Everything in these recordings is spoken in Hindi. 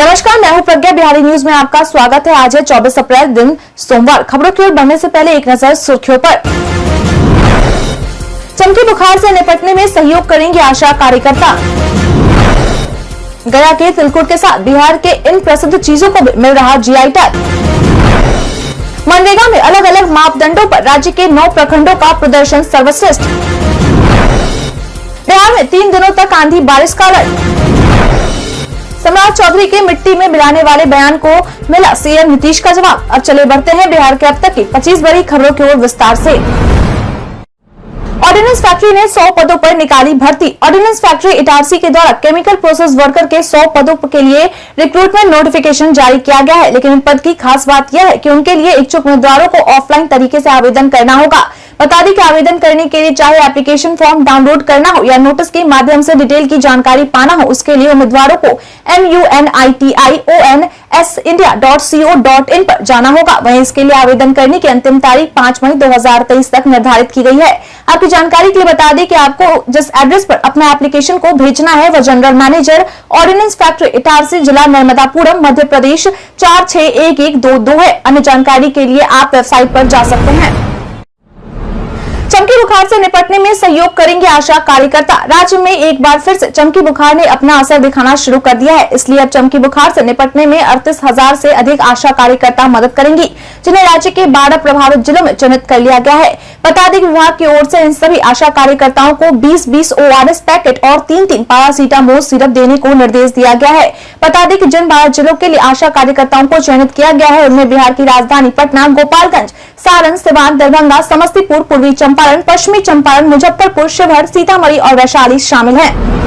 नमस्कार, मैं हूं प्रज्ञा। बिहारी न्यूज में आपका स्वागत है। आज है 24 अप्रैल दिन सोमवार। खबरों की ओर बढ़ने से पहले एक नजर सुर्खियों पर। चमकी बुखार से निपटने में सहयोग करेंगे आशा कार्यकर्ता। गया के तिलकुट के साथ बिहार के इन प्रसिद्ध चीजों को भी मिल रहा जीआई टैग। मनरेगा में अलग अलग मापदंडों पर राज्य के 9 प्रखंडों का प्रदर्शन सर्वश्रेष्ठ। बिहार में 3 दिनों तक आंधी बारिश का अलर्ट। सम्राट चौधरी के मिट्टी में मिलाने वाले बयान को मिला सीएम नीतीश का जवाब। अब चले बढ़ते हैं बिहार के अब तक की 25 बड़ी खबरों की ओर विस्तार से। ऑर्डिनेंस फैक्ट्री ने 100 पदों पर निकाली भर्ती। ऑर्डिनेंस फैक्ट्री इटारसी के द्वारा केमिकल प्रोसेस वर्कर के 100 पदों के लिए रिक्रूटमेंट नोटिफिकेशन जारी किया गया है, लेकिन इन पद की खास बात यह है कि उनके लिए इच्छुक उम्मीदवारों को ऑफलाइन तरीके से आवेदन करना होगा। बता दें कि आवेदन करने के लिए चाहे एप्लीकेशन फॉर्म डाउनलोड करना हो या नोटिस के माध्यम से डिटेल की जानकारी पाना हो, उसके लिए उम्मीदवारों को munitiionsindia.co.in पर जाना होगा। वहीं इसके लिए आवेदन करने की अंतिम तारीख 5 मई 2023 तक निर्धारित की गई है। आपकी जानकारी के लिए बता दें कि आपको जिस एड्रेस पर अपना एप्लीकेशन को भेजना है वह general manager, ordnance factory Itarsi, जिला नर्मदापुरम, मध्य प्रदेश 461122 है। अन्य जानकारी के लिए आप वेबसाइट पर जा सकते हैं। चमकी बुखार से निपटने में सहयोग करेंगे आशा कार्यकर्ता। राज्य में एक बार फिर से चमकी बुखार ने अपना असर दिखाना शुरू कर दिया है, इसलिए अब चमकी बुखार से निपटने में 38,000 से अधिक आशा कार्यकर्ता मदद करेंगी, जिन्हें राज्य के 12 प्रभावित जिलों में चिन्हित कर लिया गया है। बता दें कि विभाग की ओर से इन सभी आशा कार्यकर्ताओं को 20-20 ORS पैकेट और 3-3 पैरासीटामोल सिरप देने को निर्देश दिया गया है। बता दें कि जिन 12 जिलों के लिए आशा कार्यकर्ताओं को चयनित किया गया है उनमें बिहार की राजधानी पटना, गोपालगंज, सारण, सिवान, दरभंगा, समस्तीपुर, पूर्वी चंपारण, पश्चिमी चंपारण, मुजफ्फरपुर, शिवहर, सीतामढ़ी और वैशाली शामिल हैं।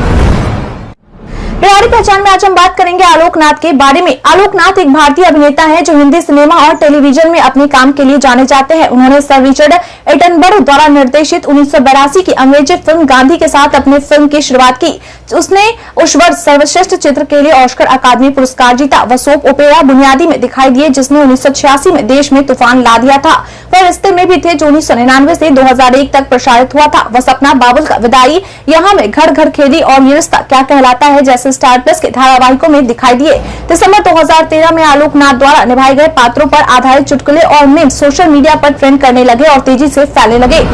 बिहारी पहचान में आज हम बात करेंगे आलोक नाथ के बारे में। आलोक नाथ एक भारतीय अभिनेता हैं जो हिंदी सिनेमा और टेलीविजन में अपने काम के लिए जाने जाते हैं। उन्होंने सर रिचर्ड एटनबरो द्वारा निर्देशित 1982 की अंग्रेजी फिल्म गांधी के साथ अपनी फिल्म की शुरुआत की। उसने उस वर्ष सर्वश्रेष्ठ चित्र के लिए ऑस्कर अकादमी पुरस्कार जीता। वह सोप ओपेरा बुनियादी में दिखाई दिए, जिसने 1986 में देश में तूफान ला दिया था। वह रिश्ते में भी थे जो 1999 से 2001 तक प्रसारित हुआ था। वह सपना, बाबुल का विदाई, यहाँ में घर घर खेली और ये रिश्ता क्या कहलाता है जैसे स्टार प्लस के धारावाहिकों में दिखाई दिए। दिसंबर 2013 में आलोक नाथ द्वारा निभाए गए पात्रों पर आधारित चुटकुले और मीम्स सोशल मीडिया पर ट्रेंड करने लगे और तेजी से फैलने लगे।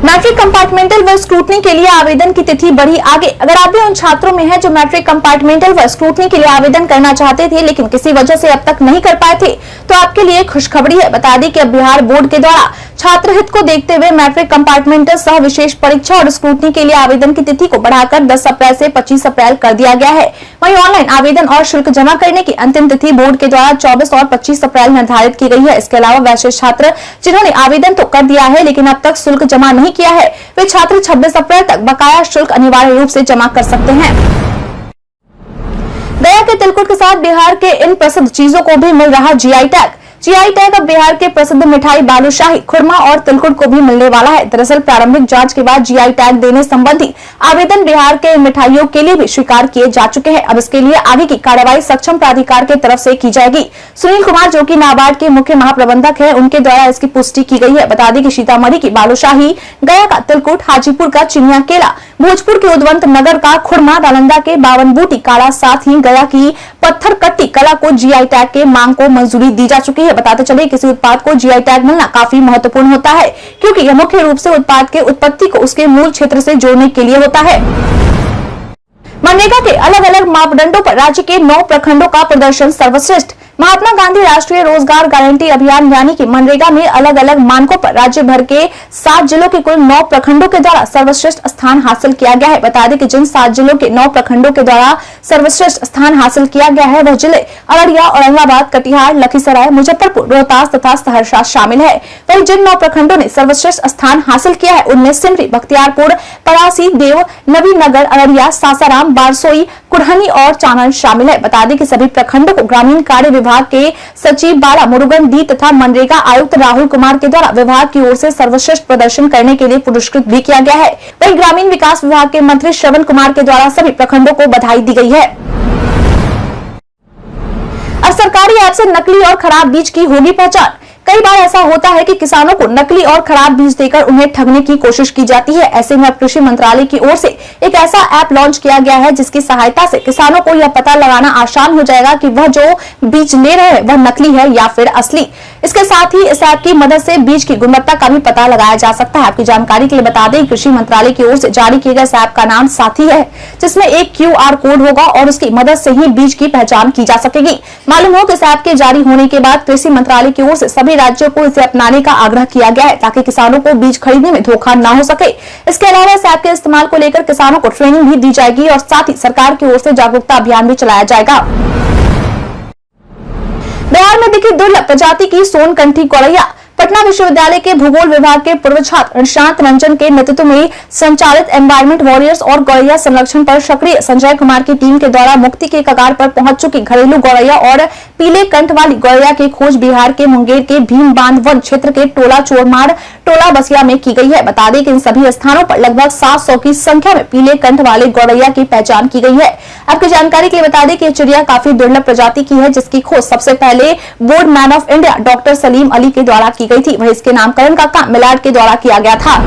मैट्रिक कंपार्टमेंटल व स्क्रूटनी के लिए आवेदन की तिथि बढ़ी आगे। अगर आप भी उन छात्रों में हैं जो मैट्रिक कंपार्टमेंटल व स्क्रूटनी के लिए आवेदन करना चाहते थे लेकिन किसी वजह से अब तक नहीं कर पाए थे, तो आपके लिए खुशखबरी है। बता दें कि अब बिहार बोर्ड के द्वारा छात्र हित को देखते हुए मैट्रिक कंपार्टमेंटल सह विशेष परीक्षा और स्क्रूटनी के लिए आवेदन की तिथि को बढ़ाकर 10 अप्रैल से 25 अप्रैल कर दिया गया है। वहीं ऑनलाइन आवेदन और शुल्क जमा करने की अंतिम तिथि बोर्ड के द्वारा 24 और 25 अप्रैल निर्धारित की गई है। इसके अलावा वैसे छात्र जिन्होंने आवेदन तो कर दिया है लेकिन अब तक शुल्क जमा नहीं किया है, वे छात्र 26 अप्रैल तक बकाया शुल्क अनिवार्य रूप से जमा कर सकते हैं। गया के तिलकुट के साथ बिहार के इन प्रसिद्ध चीजों को भी मिल रहा जीआई टैग। जीआई टैग अब बिहार के प्रसिद्ध मिठाई बालूशाही, खुरमा और तिलकुट को भी मिलने वाला है। दरअसल प्रारंभिक जांच के बाद जीआई टैग देने संबंधी आवेदन बिहार के मिठाइयों के लिए भी स्वीकार किए जा चुके हैं। अब इसके लिए आगे की कार्रवाई सक्षम प्राधिकार के तरफ से की जाएगी। सुनील कुमार, जो कि नाबार्ड के मुख्य महाप्रबंधक है, उनके द्वारा इसकी पुष्टि की गई है। बता दें कि सीतामढ़ी की बालूशाही, गया का तिलकुट, हाजीपुर का चिनिया केला, भोजपुर के उद्वंत नगर का खुरमा, नालंदा के 52 बूटी काला, साथ ही गया की पत्थर कट्टी कला को जीआई टैग के मांग को मंजूरी दी जा चुकी है। बताते चले किसी उत्पाद को जीआई टैग मिलना काफी महत्वपूर्ण होता है, क्योंकि यह मुख्य रूप से उत्पाद के उत्पत्ति को उसके मूल क्षेत्र से जोड़ने के लिए होता है। मनरेगा के अलग अलग मापदंडों पर राज्य के 9 प्रखंडों का प्रदर्शन सर्वश्रेष्ठ। महात्मा गांधी राष्ट्रीय रोजगार गारंटी अभियान यानी कि मनरेगा में अलग अलग मानकों पर राज्य भर के 7 जिलों के कुल 9 प्रखंडों के द्वारा सर्वश्रेष्ठ स्थान हासिल किया गया है। बता दें कि जिन 7 जिलों के 9 प्रखंडों के द्वारा सर्वश्रेष्ठ स्थान हासिल किया गया है वह जिले अररिया, औरंगाबाद, कटिहार, लखीसराय, मुजफ्फरपुर, रोहतास तथा सहरसा शामिल है। वहीं जिन 9 प्रखंडों ने सर्वश्रेष्ठ स्थान हासिल किया है उनमें सिमरी, बख्तियारपुर, पलासी, देव, नवीनगर, अररिया, सासाराम, बारसोई, कुढ़नी और चानन शामिल है। बता दें कि सभी प्रखंडों को ग्रामीण कार्य विभाग के सचिव बाला मुरुगन दी तथा मनरेगा आयुक्त राहुल कुमार के द्वारा विभाग की ओर से सर्वश्रेष्ठ प्रदर्शन करने के लिए पुरस्कृत भी किया गया है। वहीं ग्रामीण विकास विभाग के मंत्री श्रवण कुमार के द्वारा सभी प्रखंडों को बधाई दी गई है। अब सरकारी ऐप से नकली और खराब बीज की होगी पहचान। कई बार ऐसा होता है कि किसानों को नकली और खराब बीज देकर उन्हें ठगने की कोशिश की जाती है। ऐसे में अब कृषि मंत्रालय की ओर से एक ऐसा ऐप लॉन्च किया गया है जिसकी सहायता से किसानों को यह पता लगाना आसान हो जाएगा कि वह जो बीज ले रहे हैं वह नकली है या फिर असली। इसके साथ ही इस ऐप की मदद से बीज की गुणवत्ता का भी पता लगाया जा सकता है। आपकी जानकारी के लिए बता दें, कृषि मंत्रालय की ओर से जारी किए गए इस ऐप का नाम साथी है, जिसमें एक QR कोड होगा और उसकी मदद से ही बीज की पहचान की जा सकेगी। मालूम हो कि इस ऐप के जारी होने के बाद कृषि मंत्रालय की ओर से सभी राज्यों को इसे अपनाने का आग्रह किया गया है ताकि किसानों को बीज खरीदने में धोखा न हो सके। इसके अलावा इस ऐप के इस्तेमाल को लेकर किसानों को ट्रेनिंग भी दी जाएगी और साथ ही सरकार की ओर से जागरूकता अभियान भी चलाया जाएगा। बिहार में दिखी दुर्लभ प्रजाति की सोनकंठी गौरैया। पटना विश्वविद्यालय के भूगोल विभाग के पूर्व छात्र निशांत रंजन के नेतृत्व में संचालित एनवायरमेंट वॉरियर्स और गौरैया संरक्षण पर सक्रिय संजय कुमार की टीम के द्वारा मुक्ति के कगार पर पहुंच चुकी घरेलू गौरैया और पीले कंठ वाली गौरैया की खोज बिहार के मुंगेर के भीम बांध वन क्षेत्र के टोला चोरमार टोला बसिया में की गई है। बता दें कि इन सभी स्थानों पर लगभग 700 की संख्या में पीले कंठ वाले गौरैया की पहचान की गई है। आपकी जानकारी के लिए बता दें कि यह चिड़िया काफी दुर्लभ प्रजाति की है, जिसकी खोज सबसे पहले board man of India doctor Salim Ali के द्वारा की गई थी। वहीं इसके नामकरण का काम मिलाड के द्वारा किया गया था।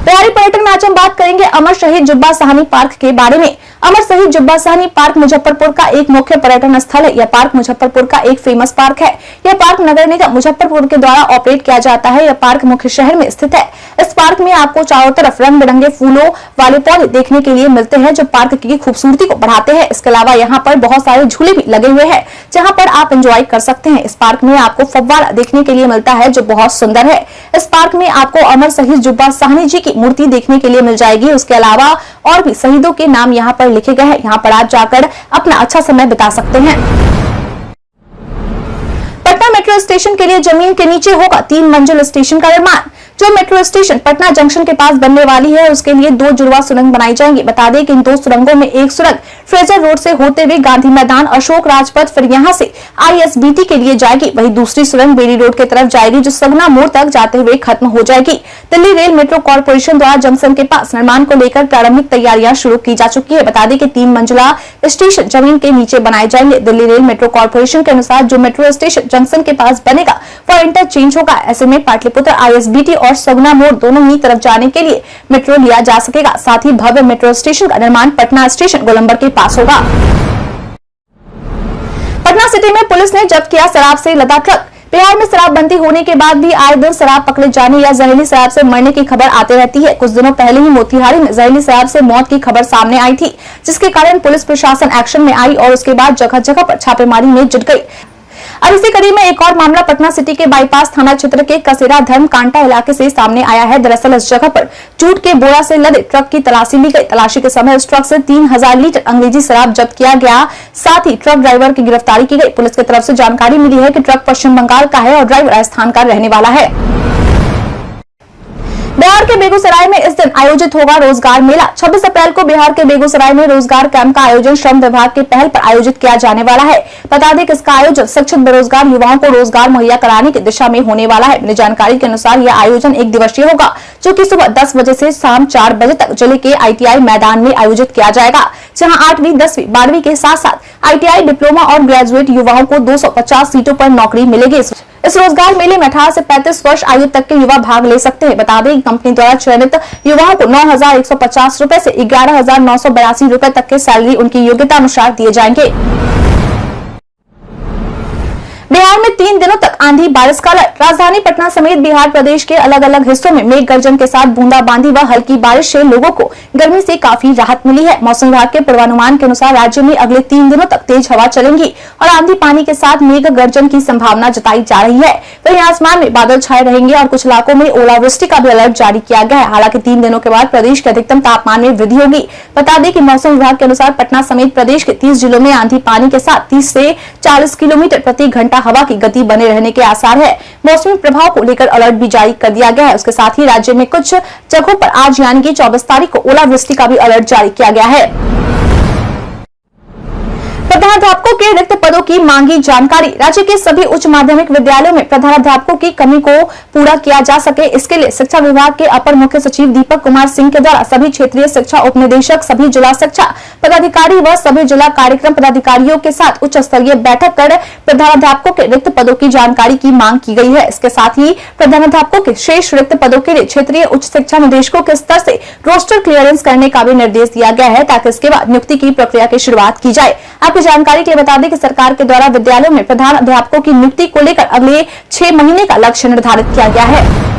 बिहारी पर्यटन में आज हम बात करेंगे अमर शहीद जुब्बा साहनी पार्क के बारे में। अमर शहीद जुब्बा साहनी पार्क मुजफ्फरपुर का एक मुख्य पर्यटन स्थल है। यह पार्क मुजफ्फरपुर का एक फेमस पार्क है। यह पार्क नगर निगम मुजफ्फरपुर के द्वारा ऑपरेट किया जाता है। यह पार्क मुख्य शहर में स्थित है। इस पार्क में आपको चारों तरफ रंग बिरंगे फूलों वाले पौधे देखने के लिए मिलते हैं जो पार्क की खूबसूरती को बढ़ाते हैं। इसके अलावा यहाँ पर बहुत सारे झूले भी लगे हुए हैं जहाँ पर आप एंजॉय कर सकते हैं। इस पार्क में आपको फव्वारा देखने के लिए मिलता है जो बहुत सुंदर है। इस पार्क में आपको अमर शहीद जुब्बा साहनी जी की मूर्ति देखने के लिए मिल जाएगी। उसके अलावा और भी शहीदों के नाम यहाँ पर लिखे गए हैं। यहाँ पर आप जाकर अपना अच्छा समय बिता सकते हैं। पटना मेट्रो स्टेशन के लिए जमीन के नीचे होगा 3 मंजिल स्टेशन का निर्माण। जो मेट्रो स्टेशन पटना जंक्शन के पास बनने वाली है उसके लिए 2 जुड़वा सुरंग बनाई जाएंगी। बता दें कि इन 2 सुरंगों में एक सुरंग फ्रेजर रोड से होते हुए गांधी मैदान अशोक राजपथ फिर यहां से ISBT के लिए जाएगी। वहीं दूसरी सुरंग बेरी रोड की तरफ जाएगी जो सगना मोड़ तक जाते हुए खत्म हो जाएगी। दिल्ली रेल मेट्रो कॉर्पोरेशन द्वारा जंक्शन के पास निर्माण को लेकर प्रारंभिक तैयारियां शुरू की जा चुकी है। बता दें कि 3 मंजिला स्टेशन जमीन के नीचे बनाए जाएंगे। दिल्ली रेल मेट्रो कॉर्पोरेशन के अनुसार जो मेट्रो स्टेशन जंक्शन के पास बनेगा वह इंटरचेंज होगा। ऐसे में पाटलिपुत्र ISBT और सगुना मोड़ दोनों ही तरफ जाने के लिए मेट्रो लिया जा सकेगा। साथ ही भव्य मेट्रो स्टेशन का निर्माण पटना स्टेशन गोलंबर के पास होगा। पटना सिटी में पुलिस ने जब्त किया शराब से लदा ट्रक। बिहार में शराबबंदी होने के बाद भी आए दिन शराब पकड़े जाने या जहरीली शराब से मरने की खबर आती रहती है। कुछ दिनों पहले ही मोतिहारी में जहरीली शराब से मौत की खबर सामने आई थी, जिसके कारण पुलिस प्रशासन एक्शन में आई और उसके बाद जगह जगह पर छापेमारी में जुट गई। अब इसी कड़ी में एक और मामला पटना सिटी के बाईपास थाना क्षेत्र के कसेरा धर्म कांटा इलाके से सामने आया है। दरअसल इस जगह पर जूट के बोरा से लदे ट्रक की तलाशी ली गई। तलाशी के समय इस ट्रक से 3000 लीटर अंग्रेजी शराब जब्त किया गया। साथ ही ट्रक ड्राइवर की गिरफ्तारी की गई। पुलिस की तरफ से जानकारी मिली है कि ट्रक पश्चिम बंगाल का है और ड्राइवर राजस्थान का रहने वाला है। बिहार के बेगूसराय में इस दिन आयोजित होगा रोजगार मेला। 26 अप्रैल को बिहार के बेगूसराय में रोजगार कैंप का आयोजन श्रम विभाग के पहल पर आयोजित किया जाने वाला है। बता दें कि इसका आयोजन शिक्षित बेरोजगार युवाओं को रोजगार मुहैया कराने की दिशा में होने वाला है। मिली जानकारी के अनुसार यह आयोजन 1 दिवसीय होगा जो कि सुबह 10 बजे से शाम 4 बजे तक जिले के ITI मैदान में आयोजित किया जाएगा, जहाँ 8वीं 10वीं 12वीं के साथ साथ ITI डिप्लोमा और ग्रेजुएट युवाओं को 250 सीटों पर नौकरी मिलेगी। इस रोजगार मेले में 18 से 35 वर्ष आयु तक के युवा भाग ले सकते हैं। बता दें कंपनी द्वारा चयनित युवाओं को 9,150 रुपए से 11,982 रुपए तक के सैलरी उनकी योग्यता अनुसार दिए जाएंगे। बिहार में 3 दिनों तक आंधी बारिश का अलर्ट। राजधानी पटना समेत बिहार प्रदेश के अलग अलग हिस्सों में मेघ गर्जन के साथ बूंदाबांदी व हल्की बारिश से लोगों को गर्मी से काफी राहत मिली है। मौसम विभाग के पूर्वानुमान के अनुसार राज्य में अगले 3 दिनों तक तेज हवा चलेंगी और आंधी पानी के साथ मेघ गर्जन की संभावना जताई जा रही है। वहीं आसमान में बादल छाए रहेंगे और कुछ इलाकों में ओलावृष्टि का भी अलर्ट जारी किया गया है। हालांकि 3 दिनों के बाद प्रदेश के अधिकतम तापमान में वृद्धि होगी। बता दें कि मौसम विभाग के अनुसार पटना समेत प्रदेश के 30 जिलों में आंधी पानी के साथ 30 से 40 किलोमीटर प्रति घंटा हवा की गति बने रहने के आसार है। मौसमी प्रभाव को लेकर अलर्ट भी जारी कर दिया गया है। उसके साथ ही राज्य में कुछ जगहों पर आज यानी कि 24 तारीख को ओलावृष्टि का भी अलर्ट जारी किया गया है। प्रधानाध्यापकों के रिक्त पदों पदों की मांगी जानकारी। राज्य के सभी उच्च माध्यमिक विद्यालयों में प्रधानाध्यापकों की कमी को पूरा किया जा सके, इसके लिए शिक्षा विभाग के अपर मुख्य सचिव दीपक कुमार सिंह के द्वारा सभी क्षेत्रीय शिक्षा उपनिदेशक, सभी जिला शिक्षा पदाधिकारी व सभी जिला कार्यक्रम पदाधिकारियों के साथ उच्च स्तरीय बैठक कर प्रधानाध्यापकों के रिक्त पदों की जानकारी की मांग की गई है। इसके साथ ही प्रधानाध्यापकों के शेष रिक्त पदों के लिए क्षेत्रीय उच्च शिक्षा निदेशकों के स्तर से रोस्टर क्लियरेंस करने का भी निर्देश दिया गया है, ताकि इसके बाद नियुक्ति की प्रक्रिया की शुरुआत की जाए। आपकी जानकारी के लिए बता दें कि सरकार के द्वारा विद्यालयों में प्रधान अध्यापकों की नियुक्ति को लेकर अगले 6 महीने का लक्ष्य निर्धारित किया गया है।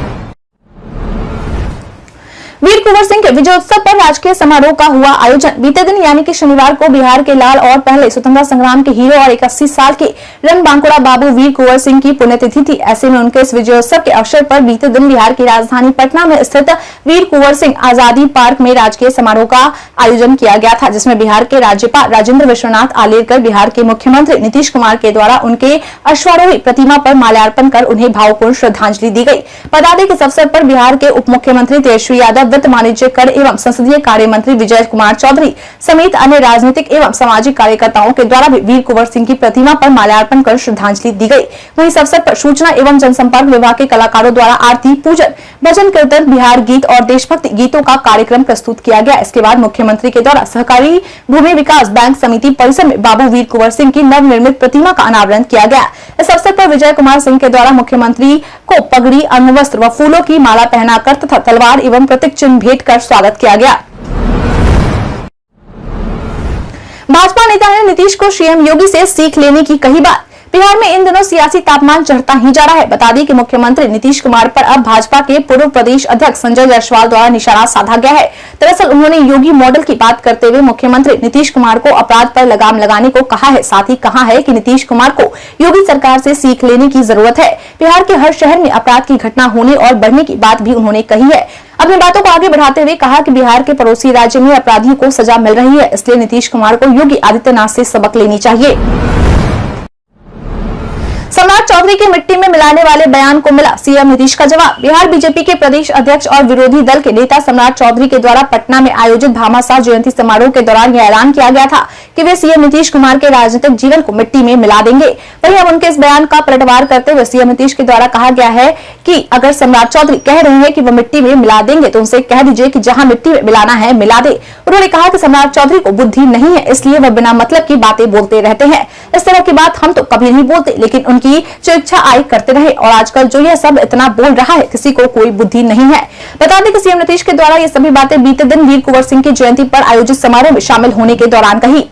वीर कुंवर सिंह के विजयोत्सव पर राजकीय समारोह का हुआ आयोजन। बीते दिन यानी कि शनिवार को बिहार के लाल और पहले स्वतंत्रता संग्राम के हीरो और 81 साल के रणबांकुरा बाबू वीर कुंवर सिंह की पुण्यतिथि थी। ऐसे में उनके इस विजयोत्सव के अवसर पर बीते दिन बिहार की राजधानी पटना में स्थित वीर कुंवर सिंह आजादी पार्क में राजकीय समारोह का आयोजन किया गया था, जिसमें बिहार के राज्यपाल राजेंद्र विश्वनाथ आलेकर, बिहार के मुख्यमंत्री नीतीश कुमार के द्वारा उनके अश्वारोही प्रतिमा पर माल्यार्पण कर उन्हें भावपूर्ण श्रद्धांजलि दी गई। बता दें कि इस अवसर पर बिहार के उप मुख्यमंत्री तेजस्वी यादव, वित्त, वाणिज्य, कर एवं संसदीय कार्य मंत्री विजय कुमार चौधरी समेत अन्य राजनीतिक एवं सामाजिक कार्यकर्ताओं के द्वारा भी वीर कुंवर सिंह की प्रतिमा पर माल्यार्पण कर श्रद्धांजलि दी गई। वहीं इस अवसर पर सूचना एवं जनसंपर्क विभाग के कलाकारों द्वारा आरती, पूजन, भजन कीर्तन, बिहार गीत और देशभक्ति गीतों का कार्यक्रम प्रस्तुत किया गया। इसके बाद मुख्यमंत्री के द्वारा सहकारी भूमि विकास बैंक समिति परिसर में बाबू वीर कुंवर सिंह की नवनिर्मित प्रतिमा का अनावरण किया गया। इस अवसर पर विजय कुमार सिंह के द्वारा मुख्यमंत्री को पगड़ी, अंगवस्त्र व फूलों की माला पहनाकर तथा तलवार एवं प्रतीक चिन्ह भेंट कर स्वागत किया गया। भाजपा नेता ने नीतीश को सीएम योगी से सीख लेने की कही बात। बिहार में इन दिनों सियासी तापमान चढ़ता ही जा रहा है। बता दें कि मुख्यमंत्री नीतीश कुमार पर अब भाजपा के पूर्व प्रदेश अध्यक्ष संजय जायसवाल द्वारा निशाना साधा गया है। दरअसल उन्होंने योगी मॉडल की बात करते हुए मुख्यमंत्री नीतीश कुमार को अपराध पर लगाम लगाने को कहा है। साथ ही कहा है कि नीतीश कुमार को योगी सरकार से सीख लेने की जरूरत है। बिहार के हर शहर में अपराध की घटना होने और बढ़ने की बात भी उन्होंने कही है। अपनी बातों को आगे बढ़ाते हुए कहा कि बिहार के पड़ोसी राज्य में अपराधियों को सजा मिल रही है, इसलिए नीतीश कुमार को योगी आदित्यनाथ से सबक लेनी चाहिए। सम्राट चौधरी की मिट्टी में मिलाने वाले बयान को मिला सीएम नीतीश का जवाब। बिहार बीजेपी के प्रदेश अध्यक्ष और विरोधी दल के नेता सम्राट चौधरी के द्वारा पटना में आयोजित भामाशाह जयंती समारोह के दौरान यह ऐलान किया गया था कि वे सीएम नीतीश कुमार के राजनीतिक जीवन को मिट्टी में मिला देंगे। वहीं अब उनके इस बयान का पलटवार करते हुए सीएम नीतीश के द्वारा कहा गया है कि अगर सम्राट चौधरी कह रहे हैं कि वो मिट्टी में मिला देंगे तो उनसे कह दीजिए कि जहां मिट्टी में मिलाना है मिला दे। उन्होंने कहा कि सम्राट चौधरी को बुद्धि नहीं है, इसलिए वह बिना मतलब की बातें बोलते रहते हैं। इस तरह की बात हम तो कभी नहीं बोलते, लेकिन उनकी जो इच्छा आई करते रहे। और आजकल जो यह सब इतना बोल रहा है, किसी को कोई बुद्धि नहीं है। बता दें कि सीएम नीतीश के द्वारा ये सभी बातें बीते दिन वीर कुंवर सिंह की जयंती पर आयोजित समारोह में शामिल होने के दौरान कही।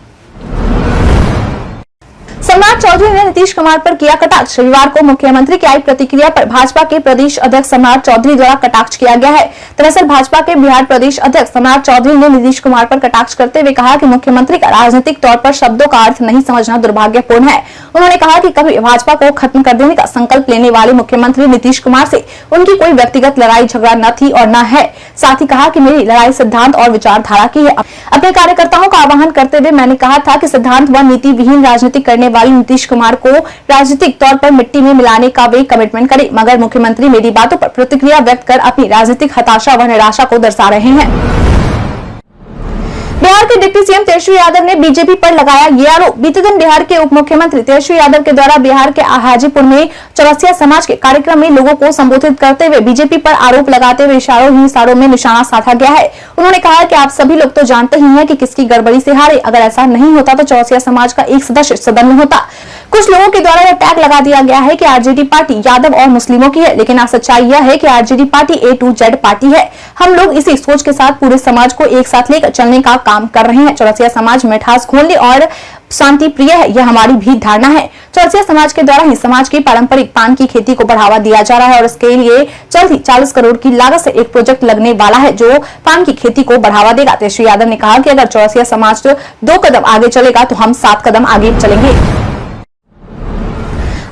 सम्राट चौधरी ने नीतीश कुमार पर किया कटाक्ष। रविवार को मुख्यमंत्री की आई प्रतिक्रिया पर भाजपा के प्रदेश अध्यक्ष सम्राट चौधरी द्वारा कटाक्ष किया गया है। दरअसल भाजपा के बिहार प्रदेश अध्यक्ष सम्राट चौधरी ने नीतीश कुमार पर कटाक्ष करते हुए कहा कि मुख्यमंत्री का राजनीतिक तौर पर शब्दों का अर्थ नहीं समझना दुर्भाग्यपूर्ण है। उन्होंने कहा कि कभी भाजपा को खत्म कर देने का संकल्प लेने वाले मुख्यमंत्री नीतीश कुमार से उनकी कोई व्यक्तिगत लड़ाई झगड़ा न थी और न है। साथ ही कहा कि मेरी लड़ाई सिद्धांत और विचारधारा की है। अपने कार्यकर्ताओं का आह्वान करते हुए मैंने कहा था कि सिद्धांत व नीति विहीन राजनीति करने वाले नीतीश कुमार को राजनीतिक तौर पर मिट्टी में मिलाने का वे कमिटमेंट करें, मगर मुख्यमंत्री मेरी बातों पर प्रतिक्रिया व्यक्त कर अपनी राजनीतिक हताशा व निराशा को दर्शा रहे हैं। बिहार के डिप्टी सीएम तेजस्वी यादव ने बीजेपी पर लगाया ये आरोप। बीते दिन बिहार के उप मुख्यमंत्री तेजस्वी यादव के द्वारा बिहार के हाजीपुर में चौरसिया समाज के कार्यक्रम में लोगों को संबोधित करते हुए बीजेपी पर आरोप लगाते हुए इशारों में निशाना साधा गया है। उन्होंने कहा कि आप सभी लोग तो जानते ही हैं कि किसकी गड़बड़ी से हारे। अगर ऐसा नहीं होता तो चौरसिया समाज का एक सदस्य सदन में होता। कुछ लोगों के द्वारा यह टैग लगा दिया गया है कि आरजेडी पार्टी यादव और मुस्लिमों की है, लेकिन सच्चाई यह है कि RJD party A to Z party है। हम लोग इसी सोच के साथ पूरे समाज को एक साथ लेकर चलने का काम कर रहे हैं। चौरसिया समाज मिठास घोलने और शांति प्रिय है, यह हमारी भी धारणा है। चौरसिया समाज के द्वारा ही समाज की पारंपरिक पान की खेती को बढ़ावा दिया जा रहा है और इसके लिए जल्द ही 40 करोड़ की लागत से एक प्रोजेक्ट लगने वाला है जो पान की खेती को बढ़ावा देगा। तेजस्वी यादव ने कहा कि अगर चौरसिया समाज 2 कदम आगे चलेगा तो हम 7 कदम आगे चलेंगे।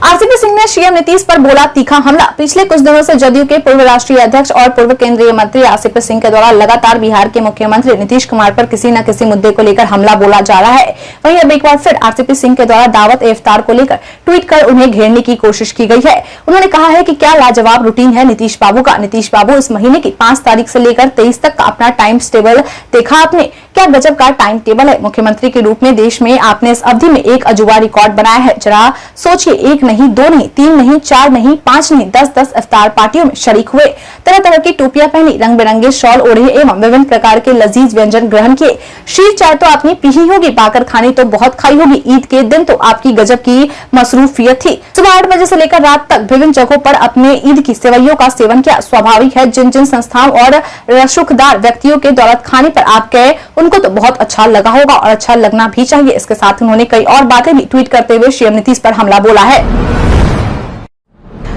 आरसीपी सिंह ने सीएम नीतीश पर बोला तीखा हमला। पिछले कुछ दिनों से जदयू के पूर्व राष्ट्रीय अध्यक्ष और पूर्व केंद्रीय मंत्री आरसीपी सिंह के द्वारा लगातार बिहार के मुख्यमंत्री नीतीश कुमार पर किसी न किसी मुद्दे को लेकर हमला बोला जा रहा है। वहीं अब एक बार फिर आरसीपी सिंह के द्वारा दावत इफ्तार को लेकर ट्वीट कर उन्हें घेरने की कोशिश की गई है। उन्होंने कहा है कि क्या लाजवाब रूटीन है नीतीश बाबू का। नीतीश बाबू, इस महीने की 5 तारीख से लेकर 23 तक का अपना टाइम टेबल देखा आपने? क्या गजब का टाइम टेबल है। मुख्यमंत्री के रूप में देश में आपने इस अवधि में एक अजूबा रिकॉर्ड बनाया है। जरा सोचिए, 1 नहीं, 2 नहीं, 3 नहीं, 4 नहीं, 5 नहीं, 10-10 इफ्तार पार्टियों में शरीक हुए, तरह तरह की टोपियां पहनी, रंग बिरंगे शॉल ओढ़े एवं विभिन्न प्रकार के लजीज व्यंजन ग्रहण किए। शीर चाय तो आपने पी ही होगी, पाकर खानी तो बहुत खाई होगी। ईद के दिन तो आपकी गजब की मसरूफियत थी। सुबह 8 बजे से लेकर रात तक विभिन्न जगहों पर अपने ईद की सेवइयों का सेवन किया। स्वाभाविक है, जिन जिन संस्थाओं और रसूखदार व्यक्तियों के दौलत खाने पर आप गए उनको तो बहुत अच्छा लगा होगा और अच्छा लगना भी चाहिए। इसके साथ उन्होंने कई और बातें भी ट्वीट करते हुए सीएम नीतीश पर हमला बोला है।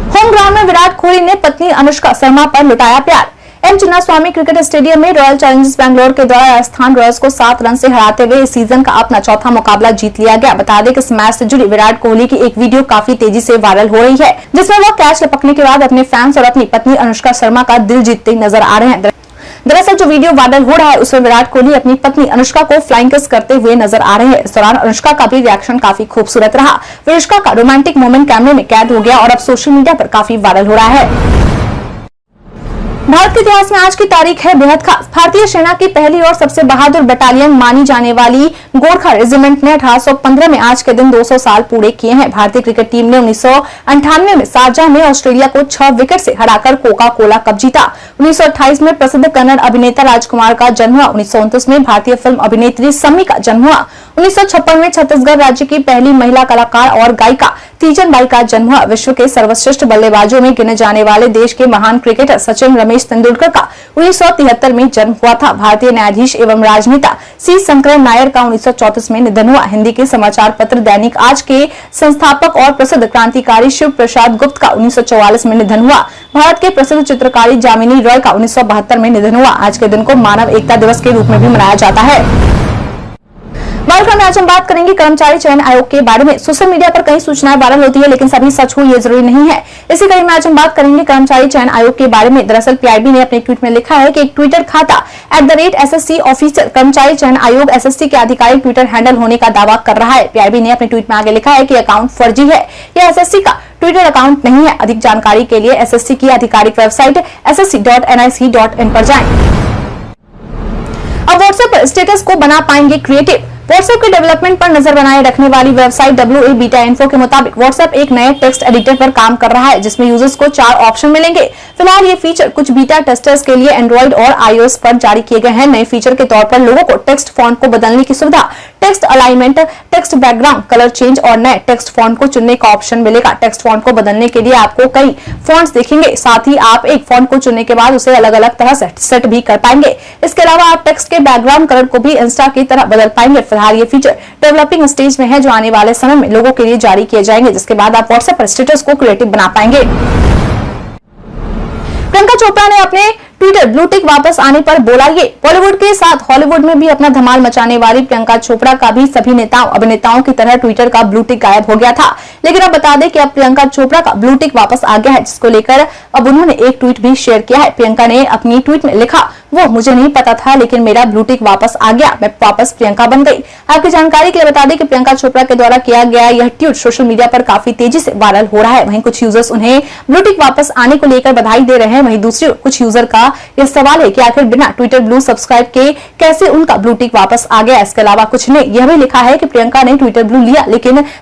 होम ग्राउंड में विराट कोहली ने पत्नी अनुष्का शर्मा पर लुटाया प्यार। एम चिन्नास्वामी क्रिकेट स्टेडियम में रॉयल चैलेंजर्स बैंगलोर के द्वारा राजस्थान रॉयल्स को 7 रन से हराते हुए इस सीजन का अपना चौथा मुकाबला जीत लिया गया। बता दें कि इस मैच से जुड़ी विराट कोहली की एक वीडियो काफी तेजी से वायरल हो रही है, जिसमें वो कैच लपकने के बाद अपने फैंस और अपनी पत्नी अनुष्का शर्मा का दिल जीतते नजर आ रहे हैं। दरअसल जो वीडियो वायरल हो रहा है उसमें विराट कोहली अपनी पत्नी अनुष्का को फ्लाइंग किस करते हुए नजर आ रहे हैं। इस दौरान अनुष्का का भी रिएक्शन काफी खूबसूरत रहा। अनुष्का का रोमांटिक मोमेंट कैमरे में कैद हो गया और अब सोशल मीडिया पर काफी वायरल हो रहा है। भारत के इतिहास में आज की तारीख है बेहद खास। भारतीय सेना की पहली और सबसे बहादुर बटालियन मानी जाने वाली गोरखा रेजिमेंट ने 1815 में आज के दिन 200 साल पूरे किए हैं। भारतीय क्रिकेट टीम ने 1998 में शारजाह में ऑस्ट्रेलिया को 6 विकेट से हराकर कोका कोला कप जीता। 1928 में प्रसिद्ध कन्नड़ अभिनेता राजकुमार का जन्म हुआ। 1929 में भारतीय फिल्म अभिनेत्री सम्मी का जन्म हुआ। 1956 में छत्तीसगढ़ राज्य की पहली महिला कलाकार और गायिका तीजन बाई का जन्म हुआ। विश्व के सर्वश्रेष्ठ बल्लेबाजों में गिने जाने वाले देश के महान क्रिकेटर सचिन रमेश तेंदुलकर का 1973 में जन्म हुआ था। भारतीय न्यायाधीश एवं राजनेता सी शंकर नायर का 1934 में निधन हुआ। हिंदी के समाचार पत्र दैनिक आज के संस्थापक और प्रसिद्ध क्रांतिकारी शिव प्रसाद गुप्त का 1944 में निधन हुआ। भारत के प्रसिद्ध चित्रकारी जामिनी रॉय का 1972 में निधन हुआ। आज के दिन को मानव एकता दिवस के रूप में भी मनाया जाता है। बालका में आज हम बात करेंगे कर्मचारी चयन आयोग के बारे में। सोशल मीडिया पर कई सूचनाएं वायरल होती है, लेकिन सभी सच हो ये जरूरी नहीं है। इसी कड़ी में आज हम बात करेंगे कर्मचारी चयन आयोग के बारे में। दरअसल पीआईबी ने अपने ट्वीट में लिखा है कि एक ट्विटर खाता @SSC ऑफिसर कर्मचारी चयन आयोग SSC के आधिकारिक ट्विटर हैंडल होने का दावा कर रहा है। पीआईबी ने अपने ट्वीट में आगे लिखा है कि अकाउंट फर्जी है, यह SSC का ट्विटर अकाउंट नहीं है। अधिक जानकारी के लिए SSC की आधिकारिक वेबसाइट ssc.nic.in पर जाएं। अब व्हाट्सएप पर स्टेटस को बना पाएंगे क्रिएटिव। व्हाट्सएप के डेवलपमेंट पर नजर बनाए रखने वाली वेबसाइट WA बीटा इन्फो के मुताबिक व्हाट्सएप एक नए टेक्स्ट एडिटर पर काम कर रहा है, जिसमें यूजर्स को 4 ऑप्शन मिलेंगे। फिलहाल ये फीचर कुछ बीटा टेस्टर्स के लिए एंड्रॉइड और iOS पर जारी किए गए हैं। नए फीचर के तौर पर लोगों को टेक्स्ट फॉन्ट को बदलने की सुविधा, text alignment, text background colour change और नए टेक्स्ट फॉन्ट को चुनने का ऑप्शन मिलेगा। टेक्स्ट फॉन्ट को बदलने के लिए आपको कई फॉन्ट्स दिखेंगे। साथ ही आप एक फॉन्ट को चुनने के बाद उसे अलग अलग तरह से सेट भी कर पाएंगे। इसके अलावा आप टेक्स्ट के बैकग्राउंड कलर को भी इंस्टा की तरह बदल पाएंगे। फिलहाल ये फीचर डेवलपिंग स्टेज में है, जो आने वाले समय में लोगों के लिए जारी किए जाएंगे, जिसके बाद आप व्हाट्सएप पर स्टेटस को क्रिएटिव बना पाएंगे। प्रियंका चोपड़ा ने अपने ट्विटर ब्लू टिक वापस आने पर बोला ये। बॉलीवुड के साथ हॉलीवुड में भी अपना धमाल मचाने वाली प्रियंका चोपड़ा का भी सभी नेताओं अभिनेताओं की तरह ट्विटर का ब्लू टिक गायब हो गया था। लेकिन अब बता दें कि अब प्रियंका चोपड़ा का ब्लू टिक वापस आ गया है, जिसको लेकर अब उन्होंने एक ट्वीट भी शेयर किया है। प्रियंका ने अपनी ट्वीट में लिखा, वो मुझे नहीं पता था, लेकिन मेरा ब्लू टिक वापस आ गया, मैं वापस प्रियंका बन गई। आपकी जानकारी के लिए बता दें कि प्रियंका चोपड़ा के द्वारा किया गया यह ट्वीट सोशल मीडिया पर काफी तेजी से वायरल हो रहा है। वहीं कुछ यूजर्स उन्हें ब्लू टिक वापस आने को लेकर बधाई दे रहे हैं। वहीं दूसरी कुछ यूजर का यह सवाल है कि आखिर बिना ट्विटर ब्लू सब्सक्राइब के कैसे उनका ब्लू टिक वापस आ गया। इसके अलावा कुछ ने यह भी लिखा है कि प्रियंका ने ट्विटर ब्लू लिया, लेकिन